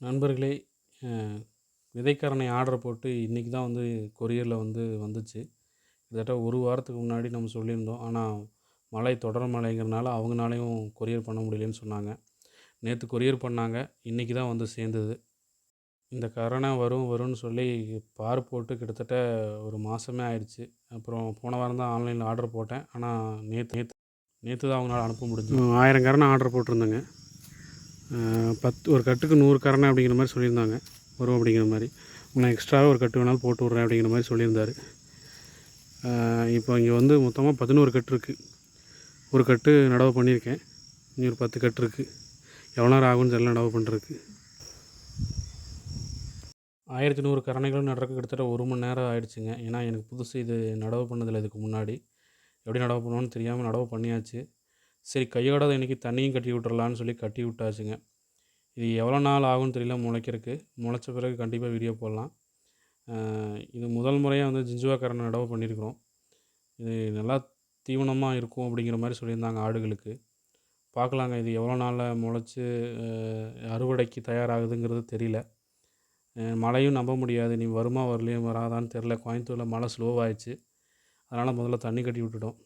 நண்பர்களே, அ விதைக்கரணை ஆர்டர் போட்டு இன்றைக்கி தான் கொரியரில் வந்துச்சு. கிட்டத்தட்ட ஒரு வாரத்துக்கு முன்னாடி நம்ம சொல்லியிருந்தோம். ஆனால் மழை தொடர் மழைங்கிறனால அவங்கனாலையும் கொரியர் பண்ண முடியலன்னு சொன்னாங்க. நேற்று கொரியர் பண்ணாங்க. இன்றைக்கி தான் வந்து சேர்ந்தது. இந்த கரணை வரும் வரும்னு சொல்லி பார் போட்டு கிட்டத்தட்ட ஒரு மாதமே ஆயிடுச்சு. அப்புறம் போன வாரம் தான் ஆன்லைனில் ஆர்டர் போட்டேன். ஆனால் நேற்று நேற்று நேற்று தான் அவங்களால அனுப்ப முடிஞ்சுது. 1000 கரணை ஆர்டர் போட்டிருந்தேங்க. 10 ஒரு கட்டுக்கு 100 கரணை அப்படிங்கிற மாதிரி சொல்லியிருந்தாங்க. வரும் அப்படிங்கிற மாதிரி. நான் எக்ஸ்ட்ராவாக ஒரு கட்டு வேணாலும் போட்டு விட்றேன் அப்படிங்கிற மாதிரி சொல்லியிருந்தார். இப்போ இங்கே மொத்தமாக 11 கட்டு இருக்குது. ஒரு கட்டு நடவு பண்ணியிருக்கேன். இனி ஒரு 10 கட்டு இருக்குது. எவ்வளோ நேரம் ஆகும்னு தெரியல நடவு பண்ணுறதுக்கு. 1100 கரணைகளும் நடுறதுக்கு கிட்டத்தட்ட 1 மணி நேரம் ஆகிடுச்சுங்க. ஏன்னா எனக்கு புதுசு இது, நடவு பண்ணதில்லை இதுக்கு முன்னாடி. எப்படி நடவு பண்ணுவோன்னு தெரியாமல் நடவு பண்ணியாச்சு. சரி, கையோட இன்றைக்கி தண்ணியும் கட்டி விட்டுறலான்னு சொல்லி கட்டி விட்டாச்சுங்க. இது எவ்வளோ நாள் ஆகும்னு தெரியல முளைக்கிறதுக்கு. முளைச்ச பிறகு கண்டிப்பாக வீடியோ போடலாம். இது முதல் முறையாக ஜிஞ்சுவா கரணை நடவு பண்ணியிருக்கிறோம். இது நல்லா தீவனமாக இருக்கும் அப்படிங்கிற மாதிரி சொல்லியிருந்தாங்க ஆடுகளுக்கு. பார்க்கலாங்க இது எவ்வளோ நாளில் முளைச்சி அறுவடைக்கு தயாராகுதுங்கிறது தெரியல. மழையும் நம்ப முடியாது. நீ வருமா வரலையும் வராதான்னு தெரில. கோயம்புத்தூரில் மழை ஸ்லோவாகிடுச்சு. அதனால் முதல்ல தண்ணி கட்டி விட்டுட்டோம்.